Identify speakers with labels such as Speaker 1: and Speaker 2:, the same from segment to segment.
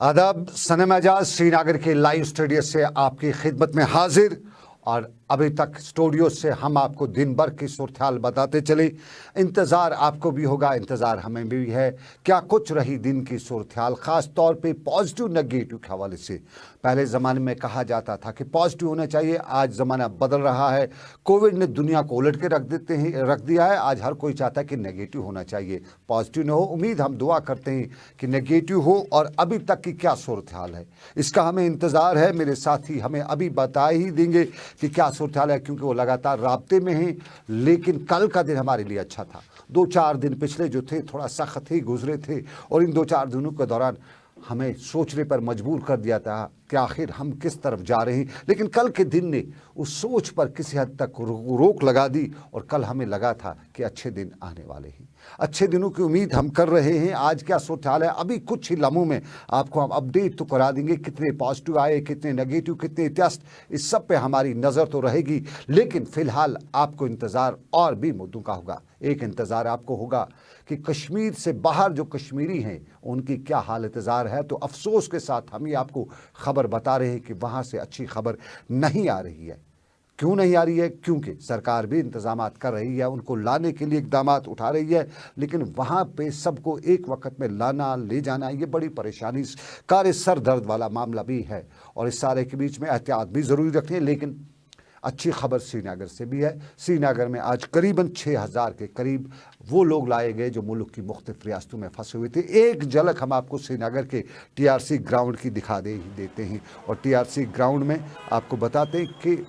Speaker 1: आदाब। सनम एजाज श्रीनगर के live studio से आपकी खिदमत में हाजिर। और अभी तक स्टूडियो से हम आपको दिन भर की सूरत हाल बताते चले। इंतज़ार आपको भी होगा, इंतज़ार हमें भी है। क्या कुछ रही दिन की सूरत हाल, ख़ास तौर पे पॉजिटिव नेगेटिव के हवाले से। पहले ज़माने में कहा जाता था कि पॉजिटिव होना चाहिए, आज ज़माना बदल रहा है। कोविड ने दुनिया को उलट के रख दिया है। आज हर कोई चाहता है कि नेगेटिव होना चाहिए, पॉजिटिव न हो। उम्मीद हम दुआ करते हैं कि नेगेटिव हो। और अभी तक की क्या सूरत हाल है इसका हमें इंतज़ार है। मेरे साथी हमें अभी बता ही देंगे कि क्या सूरत हाल है, क्योंकि वो लगातार राब्ते में हैं। लेकिन कल का दिन हमारे लिए अच्छा था। 2-4 दिन पिछले जो थे थोड़ा सख्त ही गुजरे थे, और इन 2-4 दिनों के दौरान हमें सोचने पर मजबूर कर दिया था कि आखिर हम किस तरफ जा रहे हैं। लेकिन कल के दिन ने उस सोच पर किसी हद तक रोक लगा दी, और कल हमें लगा था कि अच्छे दिन आने वाले हैं। अच्छे दिनों की उम्मीद हम कर रहे हैं। आज क्या सूरत हाल है, अभी कुछ ही लम्हों में आपको हम अपडेट तो करा देंगे। कितने पॉजिटिव आए, कितने नेगेटिव, कितने टेस्ट, इस सब पे हमारी नज़र तो रहेगी। लेकिन फ़िलहाल आपको इंतज़ार और भी मुद्दों का होगा। एक इंतज़ार आपको होगा कि कश्मीर से बाहर जो कश्मीरी हैं उनकी क्या हाल इंतज़ार है। तो अफसोस के साथ हम ये आपको खबर बता रहे हैं कि वहाँ से अच्छी खबर नहीं आ रही है। क्यों नहीं आ रही है? क्योंकि सरकार भी इंतज़ामात कर रही है, उनको लाने के लिए इक़दामात उठा रही है, लेकिन वहाँ पे सबको एक वक्त में लाना ले जाना ये बड़ी परेशानी कार सर दर्द वाला मामला भी है। और इस सारे के बीच में एहतियात भी ज़रूरी रखनी है। लेकिन अच्छी खबर श्रीनगर से भी है। श्रीनगर में आज करीबन 6000 के करीब वो लोग लाए गए जो मुल्क की मुख्तलिफ रियासतों में फंसे हुए थे। एक झलक हम आपको श्रीनगर के TRC ग्राउंड की दिखा देते हैं। और TRC ग्राउंड में आपको बताते हैं कि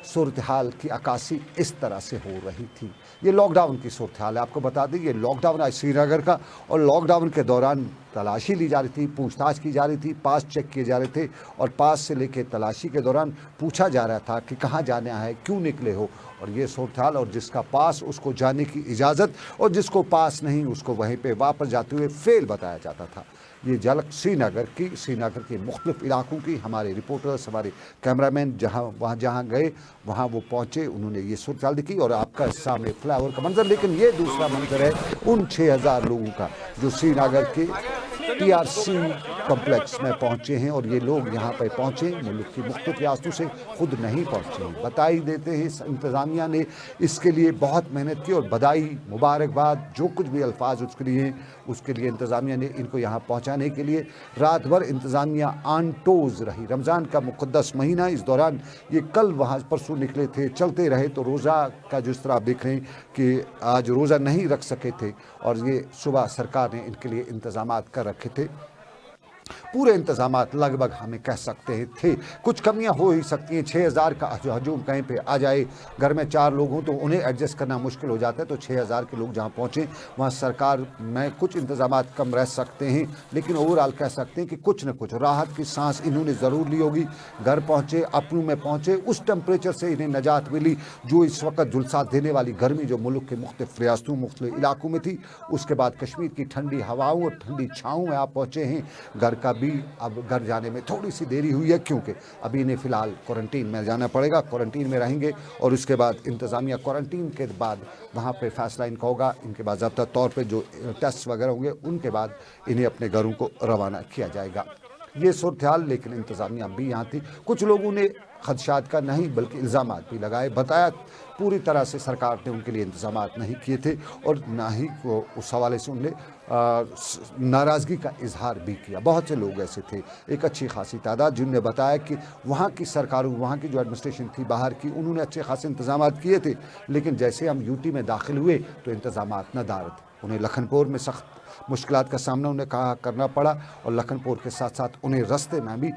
Speaker 1: सूरत हाल की अक्कासी इस तरह से हो रही थी। ये लॉकडाउन की सूरत हाल है। आपको बता दें ये लॉकडाउन आज श्रीनगर का, और लॉकडाउन के दौरान तलाशी ली जा रही थी, पूछताछ की जा रही थी, पास चेक किए जा रहे थे। और पास से लेके तलाशी के दौरान पूछा जा रहा था कि कहाँ जाना है, क्यों निकले हो। और ये सूरत हाल, और जिसका पास उसको जाने की इजाज़त, और जिसको पास नहीं उसको वहीं पे वापस जाते हुए फेल बताया जाता था। ये झलक श्रीनगर के मुख्तलिफ इलाकों की हमारे रिपोर्टर्स, हमारे कैमरामैन जहाँ गए वहाँ वो पहुँचे, उन्होंने ये सूरत हाल दिखी। और आपका सामने फ्लाईओवर का मंजर। लेकिन ये दूसरा मंजर है उन 6000 लोगों का जो श्रीनगर के TRC कम्प्लेक्स में पहुँचे हैं। और ये लोग यहाँ पर पहुँचे मुल्क की मुख्तलिफ रियासतों से, खुद नहीं पहुँचे हैं। बता ही देते हैं इंतज़ामिया ने इसके लिए बहुत मेहनत की, और बधाई मुबारकबाद जो कुछ भी अल्फाज उसके लिए इंतज़ामिया ने इनको यहाँ पहुँचाने के लिए रात भर इंतज़ामिया ऑन टोज़ रही। रमज़ान का मुक़द्दस महीना, इस दौरान ये कल वहाँ परसों निकले थे, चलते रहे। तो रोज़ा का जिस तरह आप देख रहे हैं कि आज रोज़ा नहीं रख सके थे, और ये सुबह सरकार ने इनके लिए इंतज़ामात कर रखे थे। पूरे इंतज़ामात लगभग हमें कह सकते हैं थे। कुछ कमियां हो ही सकती हैं। 6000 का हजूम कहीं पे आ जाए, घर में 4 लोग हों तो उन्हें एडजस्ट करना मुश्किल हो जाता है। तो 6000 के लोग जहां पहुंचे वहां सरकार में कुछ इंतज़ामात कम रह सकते हैं, लेकिन ओवरऑल कह सकते हैं कि कुछ न कुछ राहत की सांस इन्होंने ज़रूर ली होगी। घर पहुँचे, अपनों में पहुँचे, उस टेम्परेचर से इन्हें निजात मिली जो इस वक्त झुलसा देने वाली गर्मी जो मुल्क के मुख्तलिफ रियासतों, मुख्तलिफ इलाकों में थी। उसके बाद कश्मीर की ठंडी हवाओं और ठंडी छाँव में आप पहुँचे हैं। घर का भी अब घर जाने में थोड़ी सी देरी हुई है, क्योंकि अभी इन्हें फ़िलहाल क्वारंटीन में जाना पड़ेगा। क्वारंटीन में रहेंगे, और उसके बाद इंतज़ामिया क्वारंटीन के बाद वहाँ पे फैसला इनका होगा। इनके बाद ज़ाब्ता तौर पे जो टेस्ट वगैरह होंगे उनके बाद इन्हें अपने घरों को रवाना किया जाएगा। ये सूरत हाल, लेकिन इंतज़ामिया भी यहाँ थी। कुछ लोगों ने खदशात का नहीं बल्कि इल्ज़ामात भी लगाए, बताया पूरी तरह से सरकार ने उनके लिए इंतज़ामात नहीं किए थे, और ना ही उस हवाले से उनने नाराज़गी का इजहार भी किया। बहुत से लोग ऐसे थे, एक अच्छी खासी तादाद, जिनने बताया कि वहाँ की सरकारों, वहाँ की जो एडमिनिस्ट्रेशन थी बाहर की, उन्होंने अच्छे खासे इंतज़ामात किए थे। लेकिन जैसे हम UT में दाखिल हुए तो इंतज़ामात नदार थे। उन्हें लखनपुर में सख्त मुश्किलात का सामना उन्हें करना पड़ा, और लखनपुर के साथ साथ उन्हें रास्ते में भी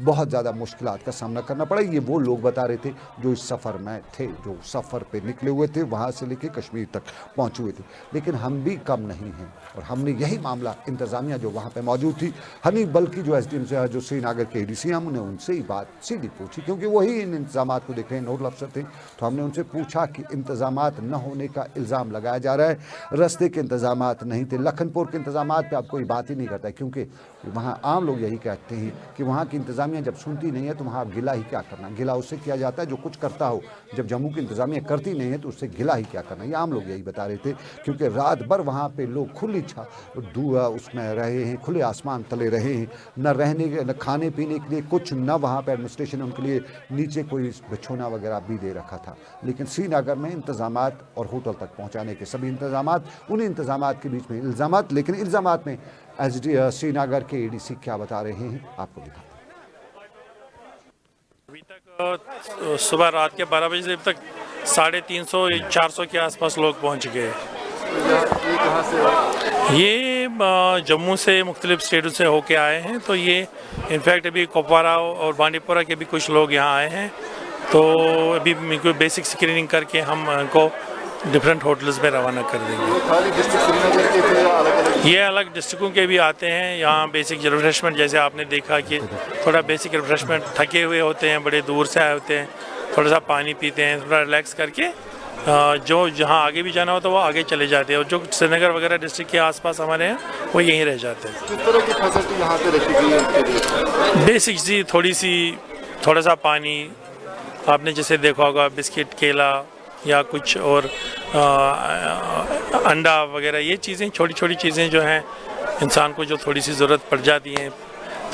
Speaker 1: बहुत ज़्यादा मुश्किलात का सामना करना पड़ा। ये वो लोग बता रहे थे जो इस सफ़र में थे, जो सफ़र पे निकले हुए थे, वहाँ से लेके कश्मीर तक पहुँचे हुए थे। लेकिन हम भी कम नहीं हैं, और हमने यही मामला इंतज़ामिया जो वहाँ पे मौजूद थी, हनी बल्कि जो SDM से जो श्रीनगर के ADC, हमने उनसे ही बात सीधी पूछी, क्योंकि वही इन इंतज़ामात को देख रहे हैं, नोडल अफसर थे। तो हमने उनसे पूछा कि इंतज़ामात न होने का इल्ज़ाम लगाया जा रहा है, रास्ते के इंतज़ामात नहीं थे। लखनपुर के इंतज़ामात पर अब कोई बात ही नहीं करता है, क्योंकि वहाँ आम लोग यही कहते हैं कि वहाँ के इंतज़ामिया जब सुनती नहीं है तो वहाँ गिला ही क्या करना। गिला उससे किया जाता है जो कुछ करता हो। जब जम्मू की इंतज़ामिया करती नहीं है तो उससे गिला ही क्या करना। ये आम लोग यही बता रहे थे, क्योंकि रात भर वहाँ पे लोग खुली उसमें रहे हैं, खुले आसमान तले रहे हैं, न रहने न खाने पीने के लिए कुछ, न वहाँ पर एडमिनिस्ट्रेशन उनके लिए नीचे कोई बिछोना वगैरह भी दे रखा था। लेकिन श्रीनगर में इंतज़ामात और होटल तक पहुँचाने के सभी इंतज़ामात, उन्हीं इंतज़ामात के बीच में इल्ज़ामात। लेकिन इल्ज़ामात में श्रीनगर के एडीसी क्या बता रहे हैं आपको दिखाते हैं।
Speaker 2: अभी तक सुबह रात के 12 बजे से अब तक 350-400 के आसपास लोग पहुंच गए।
Speaker 3: ये कहाँ से?
Speaker 2: ये जम्मू से मुख्तलिफ स्टेटों से होके आए हैं। तो ये इनफैक्ट अभी कुपवारा और बांडीपुरा के भी कुछ लोग यहाँ आए हैं। तो अभी इनको बेसिक स्क्रीनिंग करके हम इनको डिफरेंट होटल्स में रवाना कर देंगे।
Speaker 3: खाली डिस्ट्रिक्ट श्रीनगर के थे या अलग-अलग?
Speaker 2: ये अलग डिस्ट्रिक्टों के भी आते हैं यहाँ। बेसिक रिफ्रेशमेंट जैसे आपने देखा कि थोड़ा बेसिक रिफ्रेशमेंट, थके हुए होते हैं, बड़े दूर से आए होते हैं, थोड़ा सा पानी पीते हैं, थोड़ा रिलैक्स करके जो जहाँ आगे भी जाना होता है वो आगे चले जाते हैं। और जो श्रीनगर वगैरह डिस्ट्रिक्ट के आसपास हमारे हैं वो यहीं रह जाते हैं।
Speaker 3: किस तरह की फैसिलिटी यहाँ पे रखी गई है इनके लिए?
Speaker 2: बेसिक सी थोड़ा सा पानी, आपने जैसे देखा होगा बिस्किट, केला या कुछ और अंडा वगैरह, ये चीज़ें छोटी छोटी चीज़ें जो हैं इंसान को जो थोड़ी सी ज़रूरत पड़ जाती हैं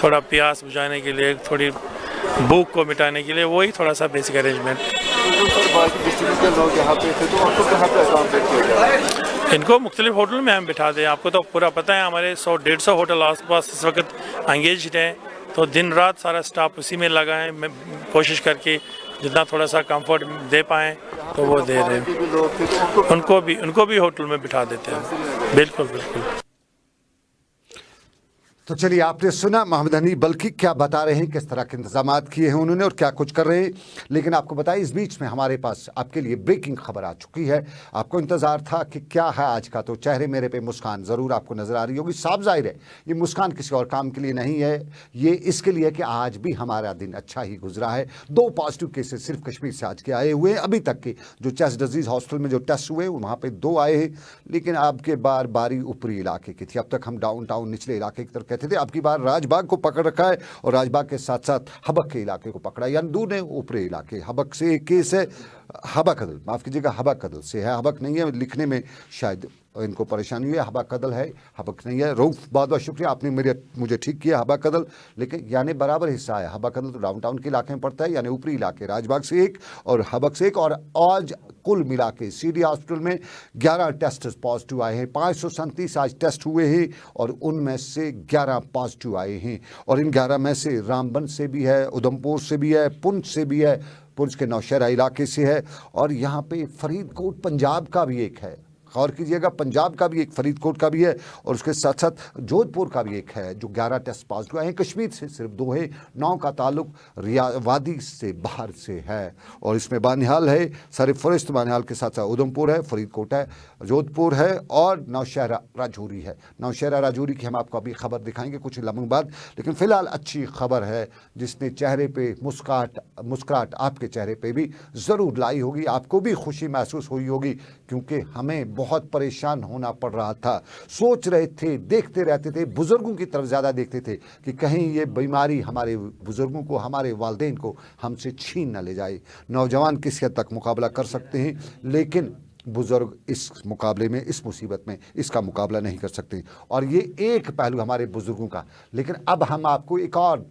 Speaker 2: थोड़ा प्यास बुझाने के लिए, थोड़ी भूख को मिटाने के लिए, वही थोड़ा सा बेसिक अरेंजमेंट।
Speaker 3: तो सर बाकी डिस्ट्रिक्ट के लोग यहाँ पे थे तो उनको कहाँ पे अकोमोडेट किया गया?
Speaker 2: इनको मुख्तलिफ होटल में हम बिठा दें। आपको तो पूरा पता है हमारे 100-150 होटल आसपास इस वक्त एंगेज्ड हैं। तो दिन रात सारा स्टाफ उसी में लगा है। मैं कोशिश करके जितना थोड़ा सा कंफर्ट दे पाएँ तो वो दे रहे हैं।
Speaker 3: भी लोग थे तो
Speaker 2: उनको भी होटल में बिठा देते हैं। बिल्कुल बिल्कुल।
Speaker 1: तो चलिए, आपने सुना मोहम्मद हनीफ बल्खी क्या बता रहे हैं, किस तरह के इंतजामात किए हैं उन्होंने और क्या कुछ कर रहे हैं। लेकिन आपको बताएं, इस बीच में हमारे पास आपके लिए ब्रेकिंग खबर आ चुकी है। आपको इंतज़ार था कि क्या है आज का, तो चेहरे मेरे पे मुस्कान ज़रूर आपको नज़र आ रही होगी। साफ जाहिर है ये मुस्कान किसी और काम के लिए नहीं है, ये इसके लिए कि आज भी हमारा दिन अच्छा ही गुजरा है। 2 पॉजिटिव केसेस सिर्फ कश्मीर से आज के आए हुए हैं। अभी तक के जो चेस्ट डिजीज़ हॉस्पिटल में जो टेस्ट हुए वहाँ पर 2 आए हैं। लेकिन आपके बारी ऊपरी इलाके की थी। अब तक हम डाउन टाउन निचले इलाके की तरफ कहते थे, अब की बार राजबाग को पकड़ रखा है और राजबाग के साथ साथ हबक के इलाके को पकड़ा। यानी दूर ऊपरी इलाके हबक से एक केस है, हबा कदल, माफ़ कीजिएगा, हबा कदल से है। हबक नहीं है, लिखने में शायद इनको परेशानी हुई है। हबा कदल है, हबक नहीं है। रऊफ, बहुत बहुत शुक्रिया, आपने मुझे ठीक किया, हबा कदल। लेकिन यानी बराबर हिस्सा है। हबा कदल तो डाउनटाउन के इलाके में पड़ता है, यानी ऊपरी इलाके राजबाग से एक और हबक से एक। और आज कुल मिला के सीडी हॉस्पिटल में 11 टेस्ट पॉजिटिव आए हैं। 537 आज टेस्ट हुए हैं और उनमें से 11 पॉजिटिव आए हैं। और इन 11 में से रामबन से भी है, उधमपुर से भी है, पुंछ से भी है, पुंछ के नौशहरा इलाके से है, और यहाँ पे फरीदकोट पंजाब का भी एक है। गौर कीजिएगा, पंजाब का भी एक, फरीदकोट का भी है, और उसके साथ साथ जोधपुर का भी एक है जो 11 टेस्ट पॉजिटिव आए हैं। कश्मीर से सिर्फ 2 है। 9 का ताल्लुक वादी से बाहर से है। और इसमें बानिहाल है, सरफरिस्त बानिहाल के साथ साथ उधमपुर है, फरीदकोट है, जोधपुर है और नौशहरा राजौरी है। नौशहरा राजौरी की हम आपको अभी खबर दिखाएंगे कुछ लम्हों बाद। लेकिन फ़िलहाल अच्छी खबर है जिसने चेहरे पे मुस्कुराहट आपके चेहरे पे भी ज़रूर लाई होगी। आपको भी खुशी महसूस हुई होगी, क्योंकि हमें बहुत परेशान होना पड़ रहा था। सोच रहे थे, देखते रहते थे, बुज़ुर्गों की तरफ ज़्यादा देखते थे कि कहीं ये बीमारी हमारे बुज़ुर्गों को, हमारे वालिदैन को हमसे छीन न ले जाए। नौजवान किस हद तक मुकाबला कर सकते हैं, लेकिन बुज़ुर्ग इस मुकाबले में, इस मुसीबत में इसका मुकाबला नहीं कर सकते। और ये एक पहलू हमारे बुज़ुर्गों का। लेकिन अब हम आपको एक और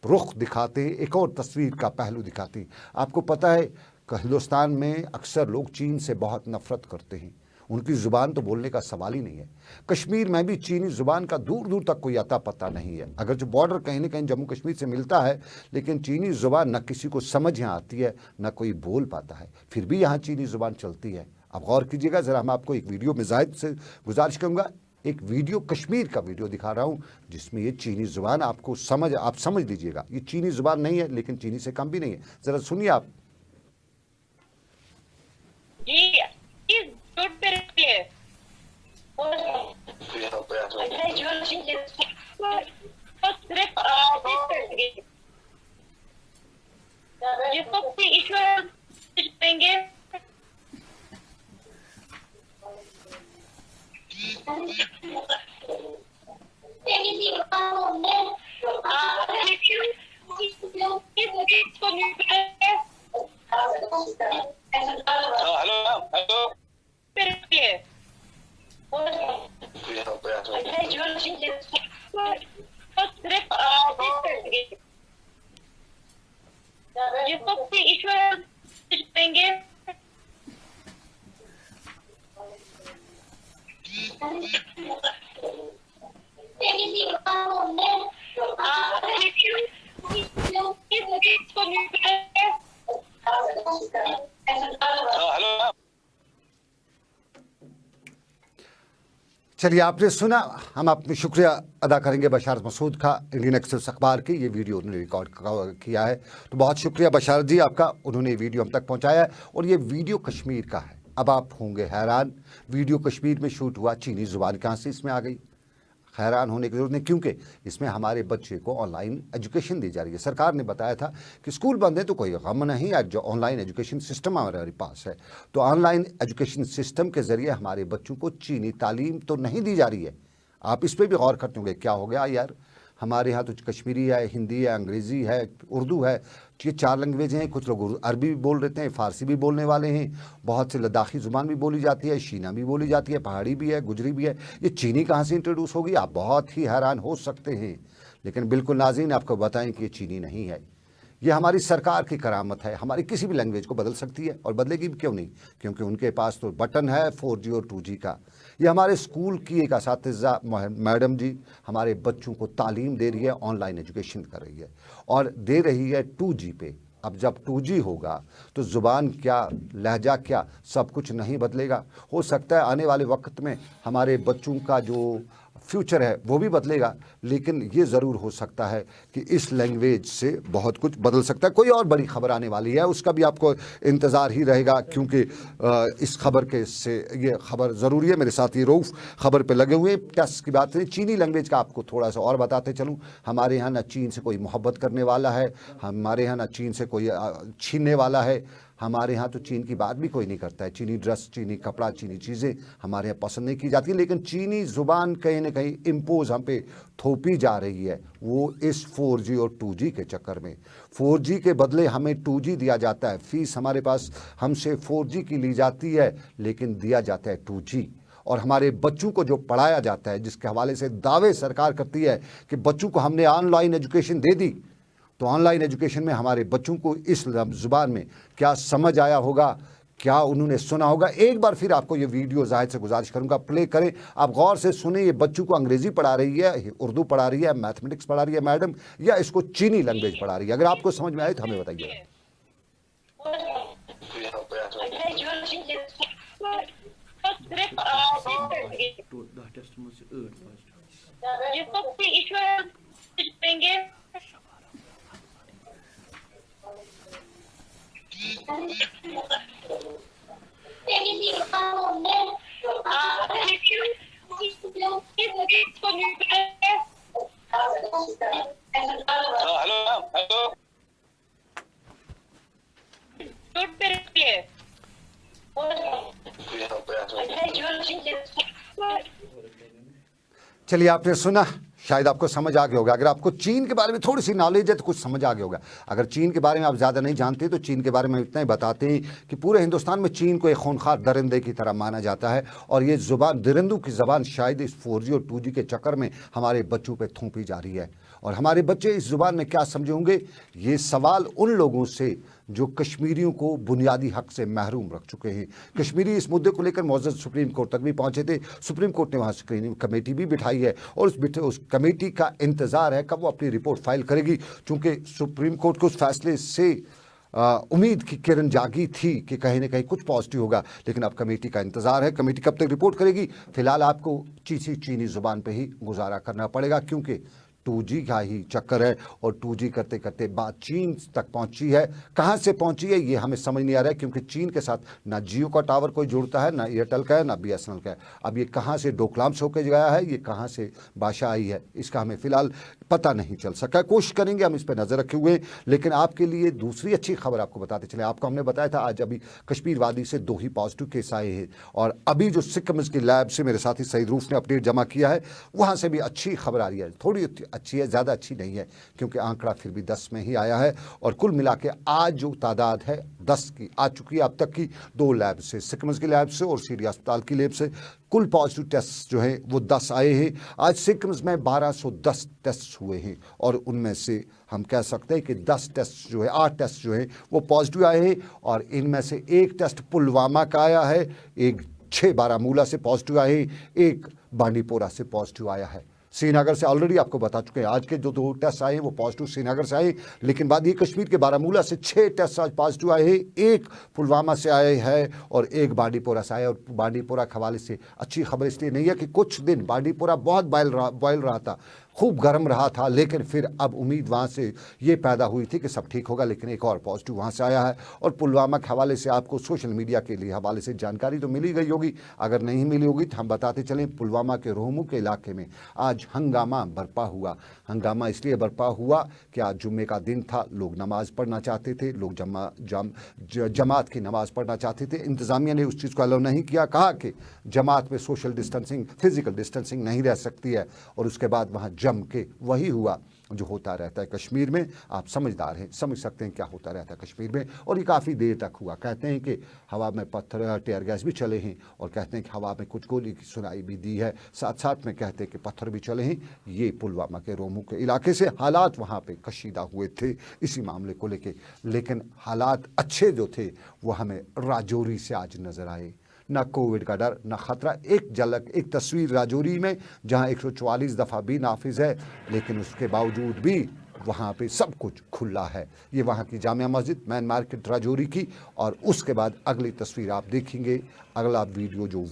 Speaker 1: रुख दिखाते, एक और तस्वीर का पहलू दिखाते। आपको पता है हिंदुस्तान में अक्सर लोग चीन से बहुत नफ़रत करते हैं। उनकी ज़ुबान तो बोलने का सवाल ही नहीं है। कश्मीर में भी चीनी ज़ुबान का दूर दूर तक कोई अता पता नहीं है। अगर जो बॉर्डर कहीं ना कहीं जम्मू कश्मीर से मिलता है, लेकिन चीनी ज़ुबान न किसी को समझ यहाँ आती है, न कोई बोल पाता है। फिर भी यहाँ चीनी ज़ुबान चलती है। अब गौर कीजिएगा ज़रा, हम आपको एक वीडियो में जाहिद से गुजारिश करूँगा, एक वीडियो कश्मीर का वीडियो दिखा रहा हूँ जिसमें ये चीनी ज़ुबान आपको आप समझ लीजिएगा। ये चीनी ज़ुबान नहीं है, लेकिन चीनी से कम भी नहीं है। ज़रा सुनिए आप।
Speaker 4: सिर्फ जिसको किसी ईश्वर देंगे
Speaker 3: हेलो
Speaker 1: चलिए, आपने सुना। हम अपनी शुक्रिया अदा करेंगे बशारत मसूद का, इंडियन एक्सप्रेस अखबार की। ये वीडियो उन्होंने रिकॉर्ड किया है, तो बहुत शुक्रिया बशारत जी आपका, उन्होंने ये वीडियो हम तक पहुंचाया है। और ये वीडियो कश्मीर का है। अब आप होंगे हैरान, वीडियो कश्मीर में शूट हुआ, चीनी ज़ुबान कहाँ से इसमें आ गई? हैरान होने की ज़रूरत नहीं, क्योंकि इसमें हमारे बच्चे को ऑनलाइन एजुकेशन दी जा रही है। सरकार ने बताया था कि स्कूल बंद है तो कोई गम नहीं, आज जो ऑनलाइन एजुकेशन सिस्टम हमारे पास है, तो ऑनलाइन एजुकेशन सिस्टम के ज़रिए हमारे बच्चों को चीनी तालीम तो नहीं दी जा रही है। आप इस पर भी गौर करते होंगे, क्या हो गया यार, हमारे यहाँ तो कश्मीरी है, हिंदी है, अंग्रेज़ी है, उर्दू है, ये 4 लैंग्वेज हैं। कुछ लोग अरबी भी बोल रहे हैं, फ़ारसी भी बोलने वाले हैं, बहुत से लद्दाखी ज़ुबान भी बोली जाती है, शीना भी बोली जाती है, पहाड़ी भी है, गुजरी भी है। ये चीनी कहाँ से इंट्रोड्यूस होगी? आप बहुत ही हैरान हो सकते हैं। लेकिन बिल्कुल नाज़रीन, आपको बताएं कि ये चीनी नहीं है, ये हमारी सरकार की करामत है। हमारी किसी भी लैंग्वेज को बदल सकती है, और बदलेगी भी क्यों नहीं, क्योंकि उनके पास तो बटन है 4G और 2G का। ये हमारे स्कूल की एक असातिज़ा मैडम जी हमारे बच्चों को तालीम दे रही है, ऑनलाइन एजुकेशन कर रही है, और दे रही है 2G पे। अब जब 2G होगा तो ज़ुबान क्या, लहजा क्या, सब कुछ नहीं बदलेगा। हो सकता है आने वाले वक्त में हमारे बच्चों का जो फ्यूचर है वो भी बदलेगा, लेकिन ये ज़रूर हो सकता है कि इस लैंग्वेज से बहुत कुछ बदल सकता है। कोई और बड़ी खबर आने वाली है, उसका भी आपको इंतज़ार ही रहेगा, क्योंकि इस खबर के से ये खबर ज़रूरी है। मेरे साथ ये रऊफ़ खबर पे लगे हुए हैं। टेस्ट की बात है, चीनी लैंग्वेज का आपको थोड़ा सा और बताते चलूँ। हमारे यहाँ ना चीन से कोई मोहब्बत करने वाला है, हमारे यहाँ ना चीन से कोई छीनने वाला है। हमारे यहाँ तो चीन की बात भी कोई नहीं करता है। चीनी ड्रेस, चीनी कपड़ा, चीनी चीज़ें हमारे यहाँ पसंद नहीं की जाती, लेकिन चीनी ज़ुबान कहीं ना कहीं इम्पोज हम पे थोपी जा रही है, वो इस 4G और 2G के चक्कर में। 4G के बदले हमें 2G दिया जाता है, फ़ीस हमारे पास हमसे 4G की ली जाती है, लेकिन दिया जाता है 2G। और हमारे बच्चों को जो पढ़ाया जाता है, जिसके हवाले से दावे सरकार करती है कि बच्चों को हमने ऑनलाइन एजुकेशन दे दी, तो ऑनलाइन एजुकेशन में हमारे बच्चों को इस ज़ुबान में क्या समझ आया होगा, क्या उन्होंने सुना होगा। एक बार फिर आपको ये वीडियो जाहिर से गुजारिश करूंगा, प्ले करें, आप गौर से सुने। ये बच्चों को अंग्रेज़ी पढ़ा रही है, उर्दू पढ़ा रही है, मैथमेटिक्स पढ़ा रही है मैडम, या इसको चीनी लैंग्वेज पढ़ा रही है? अगर आपको समझ में आए तो हमें बताइए।
Speaker 4: जिसको किसी ईश्वर देंगे
Speaker 3: हेलो हेलो
Speaker 1: चलिए, आपने सुना, शायद आपको समझ आ गया होगा। अगर आपको चीन के बारे में थोड़ी सी नॉलेज है तो कुछ समझ आ गया होगा। अगर चीन के बारे में आप ज़्यादा नहीं जानते तो चीन के बारे में इतना ही बताते हैं कि पूरे हिंदुस्तान में चीन को एक खूंखार दरिंदे की तरह माना जाता है, और ये ज़ुबान, दरिंदों की ज़बान शायद इस 4G और 2G के चक्कर में हमारे बच्चों पे थोपी जा रही है। और हमारे बच्चे इस ज़ुबान में क्या समझे होंगे, ये सवाल उन लोगों से जो कश्मीरियों को बुनियादी हक से महरूम रख चुके हैं। कश्मीरी इस मुद्दे को लेकर मौजूद सुप्रीम कोर्ट तक भी पहुंचे थे। सुप्रीम कोर्ट ने वहाँ स्क्रीनिंग कमेटी भी बिठाई है, और उस कमेटी का इंतज़ार है कब वो अपनी रिपोर्ट फाइल करेगी, चूँकि सुप्रीम कोर्ट को उस फैसले से उम्मीद की किरण जागी थी कि कहीं ना कहीं कुछ पॉजिटिव होगा, लेकिन अब कमेटी का इंतज़ार है। कमेटी कब तक रिपोर्ट करेगी, फिलहाल आपको चीनी ज़ुबान पे ही गुजारा करना पड़ेगा, क्योंकि 2G का ही चक्कर है, और 2G करते करते बात चीन तक पहुंची है। कहां से पहुंची है ये हमें समझ नहीं आ रहा है, क्योंकि चीन के साथ ना जियो का टावर कोई जुड़ता है, ना एयरटेल का है, ना BSNL का है। अब ये कहां से डोकलाम से होकर गया है, ये कहां से भाषा आई है, इसका हमें फ़िलहाल पता नहीं चल सका। कोशिश करेंगे, हम इस पर नज़र रखे हुए हैं। लेकिन आपके लिए दूसरी अच्छी खबर आपको बताते चले। आपको हमने बताया था आज अभी कश्मीर वादी से 2 ही पॉजिटिव केस आए हैं, और अभी जो सिक्किम की लैब से मेरे साथी सईद रूफ ने अपडेट जमा किया है, वहाँ से भी अच्छी खबर आ रही है। थोड़ी अच्छी है, ज़्यादा अच्छी नहीं है क्योंकि आंकड़ा फिर भी 10 में ही आया है। और कुल मिला के आज जो तादाद है 10 की आ चुकी है अब तक की, 2 लैब से, सिकम्स की लैब से और सीरिया अस्पताल की लैब से कुल पॉजिटिव टेस्ट जो है वो 10 आए हैं। आज सिकम्स में 1210 टेस्ट हुए हैं और उनमें से हम कह सकते हैं कि 10 टेस्ट जो है, 8 टेस्ट जो है वो पॉजिटिव आए हैं और इनमें से एक टेस्ट पुलवामा का आया है, एक 6 बारामूला से पॉजिटिव आए हैं, एक बांडीपोरा से पॉजिटिव आया है। श्रीनगर से ऑलरेडी आपको बता चुके हैं, आज के जो 2 टेस्ट आए हैं वो पॉजिटिव श्रीनगर से आए, लेकिन बाद ये कश्मीर के बारामूला से 6 टेस्ट आज पॉजिटिव आए हैं, एक पुलवामा से आए हैं और एक बांडीपोरा से आए। और बांडीपोरा के हवाले से अच्छी खबर इसलिए नहीं है कि कुछ दिन बांडीपोरा बहुत बॉयल रहा था, खूब गर्म रहा था, लेकिन फिर अब उम्मीद वहाँ से ये पैदा हुई थी कि सब ठीक होगा, लेकिन एक और पॉजिटिव वहाँ से आया है। और पुलवामा के हवाले से आपको सोशल मीडिया के लिए हवाले से जानकारी तो मिली गई होगी, अगर नहीं मिली होगी तो हम बताते चलें। पुलवामा के रोहमू के इलाके में आज हंगामा बरपा हुआ। हंगामा इसलिए बरपा हुआ कि आज जुम्मे का दिन था, लोग नमाज पढ़ना चाहते थे, लोग जमात की नमाज पढ़ना चाहते थे। इंतज़ामिया ने उस चीज़ को अलाउ नहीं किया, कहा कि जमात में सोशल डिस्टेंसिंग, फिजिकल डिस्टेंसिंग नहीं रह सकती है। और उसके बाद वहाँ जम के वही हुआ जो होता रहता है कश्मीर में। आप समझदार हैं, समझ सकते हैं क्या होता रहता है कश्मीर में। और ये काफ़ी देर तक हुआ। कहते हैं कि हवा में पत्थर, टेयर गैस भी चले हैं और कहते हैं कि हवा में कुछ गोली की सुनाई भी दी है, साथ साथ में कहते हैं कि पत्थर भी चले हैं। ये पुलवामा के रोमू के इलाके से हालात वहाँ पे कशीदा हुए थे इसी मामले को लेके, लेकिन हालात अच्छे जो थे वो हमें राजौरी से आज नज़र आए। ना कोविड का डर, ना ख़तरा। एक झलक, एक तस्वीर राजौरी में जहां 144 दफ़ा भी नाफिज है, लेकिन उसके बावजूद भी वहाँ पे सब कुछ खुला है। ये वहाँ की जामिया मस्जिद, मैन मार्केट राजौरी की। और उसके बाद अगली तस्वीर आप देखेंगे, अगला वीडियो जो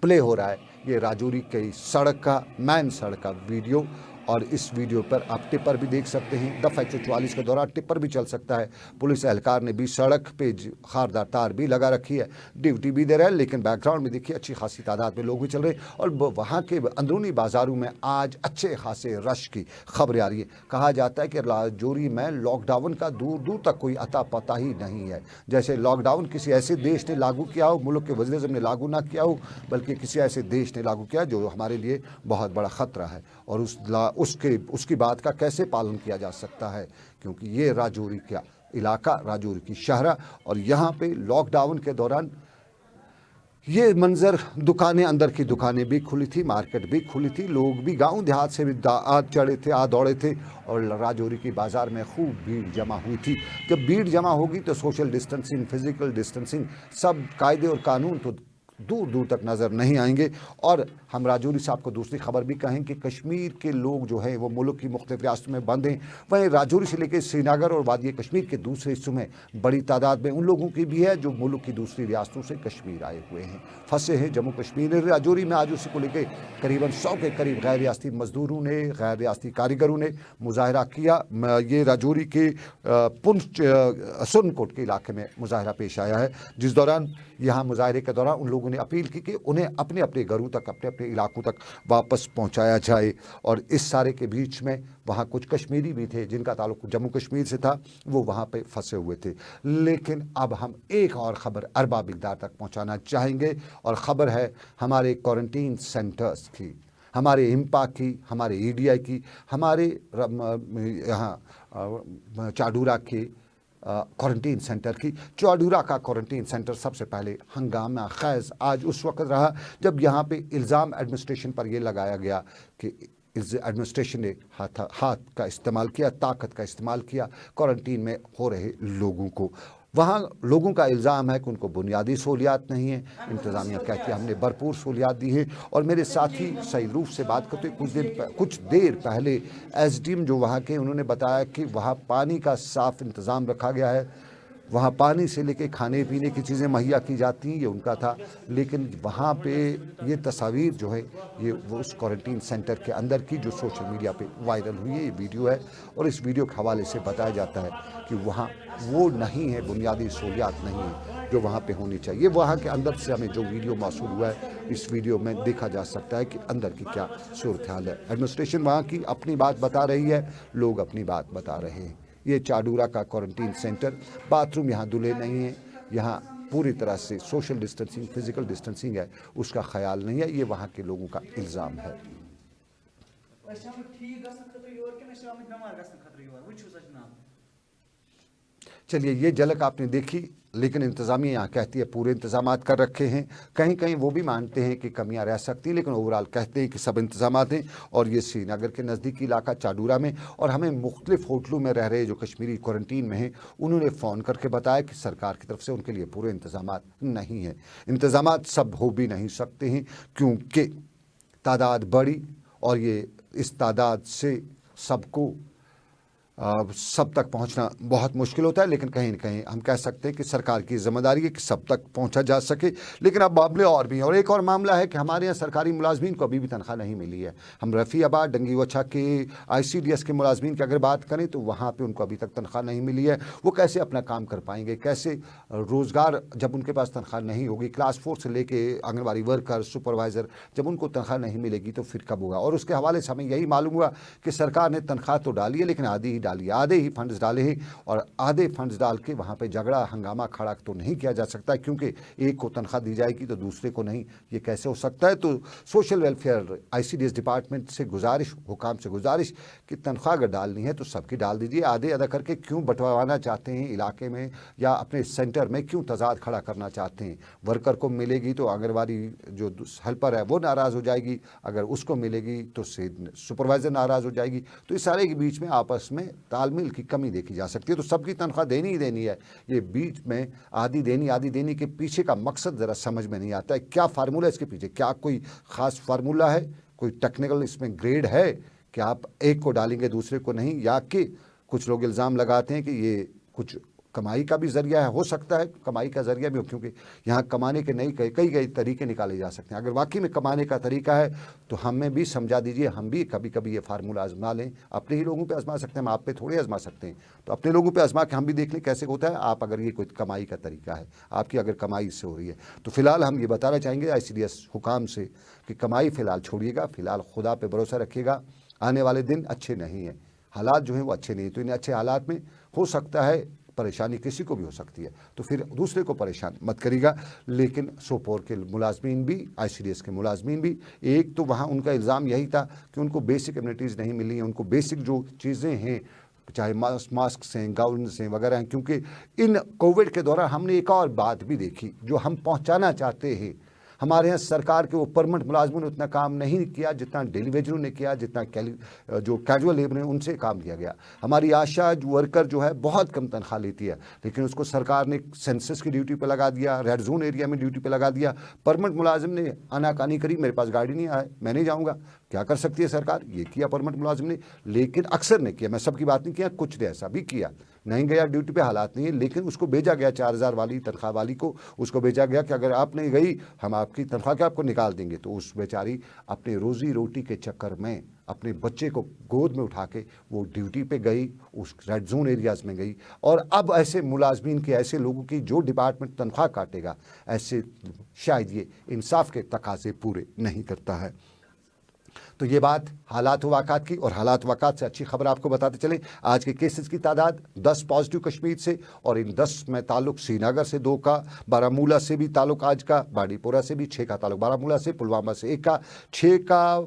Speaker 1: प्ले हो रहा है ये राजौरी की सड़क का, मैन सड़क का वीडियो। और इस वीडियो पर आप टिप्पर भी देख सकते हैं। दफ़ा 144 के दौरान टिप्पर भी चल सकता है। पुलिस एहलकार ने भी सड़क पे खारदार तार भी लगा रखी है, ड्यूटी भी दे रहा है, लेकिन बैकग्राउंड में देखिए अच्छी खासी तादाद में लोग भी चल रहे हैं। और वहाँ के अंदरूनी बाज़ारों में आज अच्छे खासे रश की खबरें आ रही है। कहा जाता है कि राजौरी में लॉकडाउन का दूर दूर तक कोई अता पता ही नहीं है। जैसे लॉकडाउन किसी ऐसे देश ने लागू किया हो, मुल्क के वज़ीर-ए-आज़म ने लागू ना किया हो, बल्कि किसी ऐसे देश ने लागू किया जो हमारे लिए बहुत बड़ा ख़तरा है। और उसकी बात का कैसे पालन किया जा सकता है, क्योंकि ये राजौरी का इलाका, राजौरी की शहरा, और यहाँ पे लॉकडाउन के दौरान ये मंजर, दुकानें, अंदर की दुकानें भी खुली थी, मार्केट भी खुली थी, लोग भी गांव देहात से भी आ चढ़े थे, आ दौड़े थे। और राजौरी की बाज़ार में खूब भीड़ जमा हुई थी। जब भीड़ जमा होगी तो सोशल डिस्टेंसिंग, फिज़िकल डिस्टेंसिंग, सब कायदे और कानून तो दूर दूर तक नज़र नहीं आएंगे। और हम राजौरी साहब को दूसरी खबर भी कहें कि कश्मीर के लोग जो हैं वो मुल्क की मुख्तलिफ रियासतों में बंद हैं। वहीं राजौरी से लेकर श्रीनगर और वादी कश्मीर के दूसरे हिस्सों में बड़ी तादाद में उन लोगों की भी है जो मुल्क की दूसरी रियासतों से कश्मीर आए हुए हैं, फंसे हैं जम्मू कश्मीर में। राजौरी में आज उसी को लेकर करीबन 100 के करीब गैर रियासती मजदूरों ने, गैर रियासती कारीगरों ने मुजाहरा किया। ये राजौरी के पुंछ सुरनकोट के इलाके में मुजाहरा पेश आया है, जिस दौरान यहाँ मुजाहरे के दौरान उन लोगों ने अपील की कि उन्हें अपने अपने घरों तक, अपने अपने इलाकों तक वापस पहुँचाया जाए। और इस सारे के बीच में वहाँ कुछ कश्मीरी भी थे जिनका ताल्लुक जम्मू कश्मीर से था, वो वहाँ पे फंसे हुए थे। लेकिन अब हम एक और ख़बर अरबा मिक़दार तक पहुँचाना चाहेंगे, और ख़बर है हमारे क्वारंटीन सेंटर्स की, हमारे इम्पा की, हमारे EDI की, हमारे यहाँ चाडूरा के क्वारंटीन सेंटर की। चाडूरा का क्वारंटीन सेंटर सबसे पहले हंगामा खैज़ आज उस वक़्त रहा जब यहाँ पे इल्ज़ाम एडमिनिस्ट्रेशन पर यह लगाया गया कि इस एडमिनिस्ट्रेशन ने हाथ का इस्तेमाल किया, ताकत का इस्तेमाल किया क्वारंटीन में हो रहे लोगों को। वहाँ लोगों का इल्ज़ाम है कि उनको बुनियादी सहूलियात नहीं है। इंतज़ामिया कहती है हमने भरपूर सहूलियात दी है। और मेरे साथी सईद रूफ से बात करते कुछ देर पहले SDM जो वहाँ के, उन्होंने बताया कि वहाँ पानी का साफ़ इंतज़ाम रखा गया है, वहाँ पानी से लेके खाने पीने की चीज़ें मुहैया की जाती हैं, ये उनका था। लेकिन वहाँ पे ये तस्वीर जो है ये वो उस क्वारंटीन सेंटर के अंदर की जो सोशल मीडिया पे वायरल हुई है, ये वीडियो है। और इस वीडियो के हवाले से बताया जाता है कि वहाँ वो नहीं है, बुनियादी सहूलियात नहीं है जो वहाँ पे होनी चाहिए। वहाँ के अंदर से हमें जो वीडियो मौसूल हुआ है, इस वीडियो में देखा जा सकता है कि अंदर की क्या सूरत हाल है। एडमिनिस्ट्रेशन वहाँ की अपनी बात बता रही है, लोग अपनी बात बता रहे हैं। ये चाडूरा का क्वारंटीन सेंटर, बाथरूम यहाँ धुले नहीं हैं, यहाँ पूरी तरह से सोशल डिस्टेंसिंग, फिज़िकल डिस्टेंसिंग है, उसका ख्याल नहीं है। ये वहाँ के लोगों का इल्ज़ाम है।
Speaker 5: ठीक गसन खतर योर कि बीमार गसन खतर योर वो जनाब।
Speaker 1: चलिए, ये झलक आपने देखी, लेकिन इंतज़ामिया यहाँ कहती है पूरे इंतजामात कर रखे हैं। कहीं कहीं वो भी मानते हैं कि कमियां रह सकती, लेकिन ओवरऑल कहते हैं कि सब इंतजामात हैं। और ये श्रीनगर के नज़दीकी इलाका चाडूरा में, और हमें मुख्तलिफ होटलों में रह रहे जो कश्मीरी क्वारंटीन में हैं, उन्होंने फ़ोन करके बताया कि सरकार की तरफ से उनके लिए पूरे इंतजामात नहीं हैं। इंतजामात सब हो भी नहीं सकते हैं क्योंकि तादाद बढ़ी, और ये इस तादाद से सबको सब तक पहुंचना बहुत मुश्किल होता है। लेकिन कहीं न कहीं हम कह सकते हैं कि सरकार की जिम्मेदारी है कि सब तक पहुंचा जा सके। लेकिन अब मामले और भी हैं, और एक और मामला है कि हमारे यहाँ सरकारी मुलाजमीन को अभी भी तनख्वाह नहीं मिली है। हम रफ़ीआबाद डंगी वछा के ICDS के मुलाजमीन की अगर बात करें तो वहाँ पर उनको अभी तक तनख्वाह नहीं मिली है। वो कैसे अपना काम कर पाएंगे, कैसे रोज़गार, जब उनके पास तनख्वाह नहीं होगी। क्लास 4 से लेके आंगनबाड़ी वर्कर, सुपरवाइज़र, जब उनको तनख्वाह नहीं मिलेगी तो फिर कब होगा। और उसके हवाले से हमें यही मालूम हुआ कि सरकार ने तनख्वाह तो डाली है, लेकिन आधे ही फंड्स डाले हैं, और आधे फंड्स डाल के वहाँ पे झगड़ा हंगामा खड़ा तो नहीं किया जा सकता, क्योंकि एक को तनख्वाह दी जाएगी तो दूसरे को नहीं। ये कैसे हो सकता है। तो सोशल वेलफेयर ICDS डिपार्टमेंट से गुजारिश, हुकाम से गुजारिश कि तनख्वाह अगर डालनी है तो सबकी डाल दीजिए। आधे आधा करके क्यों बंटवाना चाहते हैं इलाके में या अपने सेंटर में, क्यों तजाद खड़ा करना चाहते हैं। वर्कर को मिलेगी तो आंगनबाड़ी जो हेल्पर है वो नाराज़ हो जाएगी, अगर उसको मिलेगी तो सुपरवाइज़र नाराज़ हो जाएगी। तो इस सारे के बीच में आपस में तालमेल की कमी देखी जा सकती है। तो सबकी तनख्वाह देनी ही देनी है। ये बीच में आधी देनी के पीछे का मकसद ज़रा समझ में नहीं आता है। क्या फार्मूला इसके पीछे, क्या कोई ख़ास फार्मूला है, कोई टेक्निकल इसमें ग्रेड है कि आप एक को डालेंगे दूसरे को नहीं, या कि कुछ लोग इल्ज़ाम लगाते हैं कि ये कुछ कमाई का भी ज़रिया है। हो सकता है कमाई का ज़रिया भी हो, क्योंकि यहाँ कमाने के नई कई तरीके निकाले जा सकते हैं। अगर वाकई में कमाने का तरीका है तो हमें भी समझा दीजिए, हम भी कभी कभी ये फार्मूला आजमा लें। अपने ही लोगों पे आजमा सकते हैं, हम आप पे थोड़े आजमा सकते हैं। तो अपने लोगों पे आजमा के हम भी देख लें कैसे होता है। आप अगर ये कोई कमाई का तरीका है, आपकी अगर कमाई इससे हो रही है, तो फ़िलहाल हम ये बताना चाहेंगे ICDS हुकाम से कि कमाई फ़िलहाल छोड़िएगा, फ़िलहाल खुदा पे भरोसा रखिएगा। आने वाले दिन अच्छे नहीं हैं, हालात जो हैं वो अच्छे नहीं हैं। तो इन अच्छे हालात में हो सकता है परेशानी किसी को भी हो सकती है, तो फिर दूसरे को परेशान मत करिएगा। लेकिन सोपोर के मुलाजमीन भी, ICDS के मुलाजमीन भी, एक तो वहाँ उनका इल्ज़ाम यही था कि उनको बेसिक एमिनिटीज़ नहीं मिली हैं, उनको बेसिक जो चीज़ें हैं, चाहे मास्क हैं, गाउन्स हैं वगैरह हैं। क्योंकि इन कोविड के दौरान हमने एक और बात भी देखी जो हम पहुँचाना चाहते हैं। हमारे यहाँ सरकार के वो परमानेंट मुलाजमों ने उतना काम नहीं किया जितना डेली वेजरों ने किया, जितना जो कैजुअल लेबर हैं उनसे काम किया गया। हमारी आशा वर्कर जो है बहुत कम तनख्वाह लेती है, लेकिन उसको सरकार ने सेंसस की ड्यूटी पे लगा दिया, रेड जोन एरिया में ड्यूटी पे लगा दिया। परमानेंट मुलाजिम ने आनाकानी करी, मेरे पास गाड़ी नहीं आए, मैं नहीं जाऊँगा। क्या कर सकती है सरकार, ये किया परमानेंट मुलाजिम ने, लेकिन अक्सर ने किया, मैं सबकी बात नहीं किया, कुछ ने ऐसा भी किया, नहीं गया ड्यूटी पे, हालात नहीं है, लेकिन उसको भेजा गया 4000 वाली तनख्वाह वाली को, उसको भेजा गया कि अगर आप नहीं गई हम आपकी तनख्वाह के आपको निकाल देंगे। तो उस बेचारी अपने रोज़ी रोटी के चक्कर में अपने बच्चे को गोद में उठा के वो ड्यूटी पे गई, उस रेड जोन एरियाज़ में गई। और अब ऐसे मुलाजमीन के, ऐसे लोगों की जो डिपार्टमेंट तनख्वाह काटेगा, ऐसे शायद ये इंसाफ के तकाज़े पूरे नहीं करता है। तो ये बात हालात वाक़ात की, और हालात वाक़ात से अच्छी खबर आपको बताते चले। आज के केसेस की तादाद 10 पॉजिटिव कश्मीर से, और इन 10 में ताल्लुक श्रीनगर से 2 का, बारामूला से भी ताल्लुक आज का, बांडीपोरा से भी 6 का ताल्लुक बारामूला से, पुलवामा से 1 का, 6 का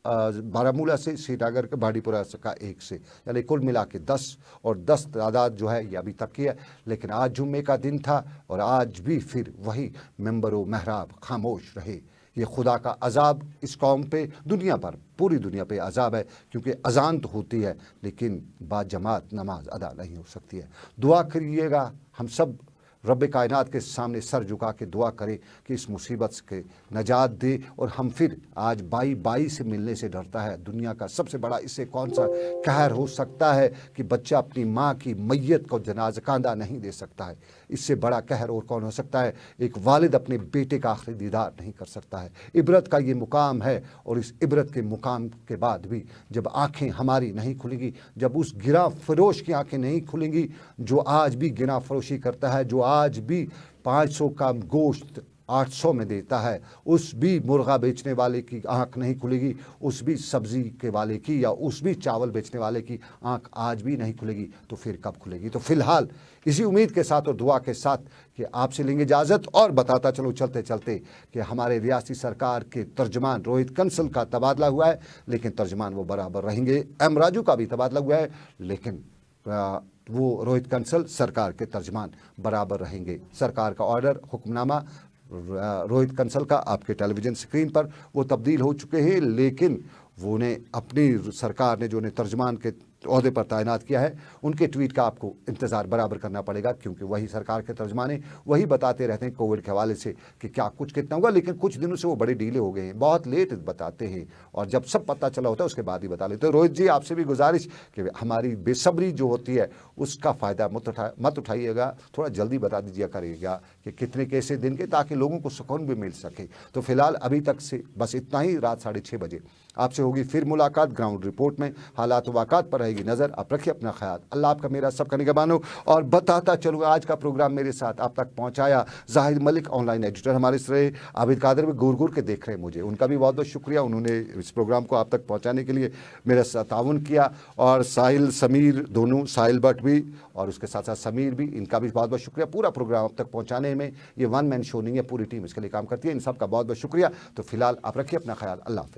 Speaker 1: बारामूला से, श्रीनगर के बांडीपोरा का 1 से, यानी कुल मिला के 10, और 10 तादाद जो है ये अभी तक की है। लेकिन आज जुम्मे का दिन था और आज भी फिर वही मेंबर व महराब खामोश रहे। ये खुदा का अजाब इस कौम पे, दुनिया पर, पूरी दुनिया पे अजाब है, क्योंकि अजान तो होती है लेकिन बाजमात नमाज अदा नहीं हो सकती है। दुआ करिएगा, हम सब रब कायनात के सामने सर झुका के दुआ करें कि इस मुसीबत के नजात दे। और हम फिर आज बाई से मिलने से डरता है। दुनिया का सबसे बड़ा इससे कौन सा कहर हो सकता है कि बच्चा अपनी माँ की मैयत को जनाज़ा कांदा नहीं दे सकता है। इससे बड़ा कहर और कौन हो सकता है। एक वालिद अपने बेटे का आखिरी दीदार नहीं कर सकता है। इबरत का ये मुकाम है, और इस इबरत के मुकाम के बाद भी जब आँखें हमारी नहीं खुलेंगी, जब उस गिरा फरोश की आँखें नहीं खुलेंगी जो आज भी गिरा फरोशी करता है, जो आज भी 500 का गोश्त 800 में देता है, उस भी मुर्गा बेचने वाले की आंख नहीं खुलेगी, उस भी सब्जी के वाले की या उस भी चावल बेचने वाले की आंख आज भी नहीं खुलेगी, तो फिर कब खुलेगी। तो फिलहाल इसी उम्मीद के साथ और दुआ के साथ कि आपसे लेंगे इजाज़त और बताता चलो चलते चलते कि हमारे रियासती सरकार के तर्जमान रोहित कंसल का तबादला हुआ है, लेकिन तर्जमान वो बराबर रहेंगे। एम राजू का भी तबादला हुआ है, लेकिन वो रोहित कंसल सरकार के तर्जमान बराबर रहेंगे। सरकार का ऑर्डर, हुक्मनामा रोहित कंसल का आपके टेलीविज़न स्क्रीन पर वो तब्दील हो चुके हैं, लेकिन वो ने अपनी सरकार ने जो उन्हें तर्जमान के ओहदे पर तैनात किया है, उनके ट्वीट का आपको इंतज़ार बराबर करना पड़ेगा, क्योंकि वही सरकार के तर्जमान हैं, वही बताते रहते हैं कोविड के हवाले से कि क्या कुछ कितना हुआ, लेकिन कुछ दिनों से वो बड़े डीले हो गए हैं, बहुत लेट बताते हैं और जब सब पता चला होता है उसके बाद ही बता लेते हैं। रोहित जी, आपसे भी गुजारिश कि हमारी बेसब्री जो होती है उसका फ़ायदा मत उठाइएगा, थोड़ा जल्दी बता दीजिए करिएगा कि कितने कैसे दिन के, ताकि लोगों को सुकून भी मिल सके। तो फिलहाल अभी तक से बस इतना ही। रात 6:30 बजे आपसे होगी फिर मुलाकात ग्राउंड रिपोर्ट में। हालात वाक़ात पर रहेगी नज़र। आप रखिए अपना ख्याल। अल्लाह आपका मेरा सबका निगहबान हो। और बताता चलूँगा, आज का प्रोग्राम मेरे साथ आप तक पहुँचाया जाहिद मलिक, ऑनलाइन एडिटर हमारे रहे। आबिद कादर भी घूर घूर के देख रहे हैं मुझे, उनका भी बहुत बहुत शुक्रिया, उन्होंने इस प्रोग्राम को आप तक पहुँचाने के लिए मेरे साथ ताउन किया। और साहिल समीर दोनों, साहिल भट्ट भी और उसके साथ साथ समीर भी, इनका भी बहुत बहुत शुक्रिया पूरा प्रोग्राम आप तक पहुँचाने में। ये वन मैन शो नहीं है, पूरी टीम इसके लिए काम करती है। इन सब का बहुत बहुत शुक्रिया। तो फिलहाल आप रखिए अपना ख्याल। अल्लाह हाफ़िज़।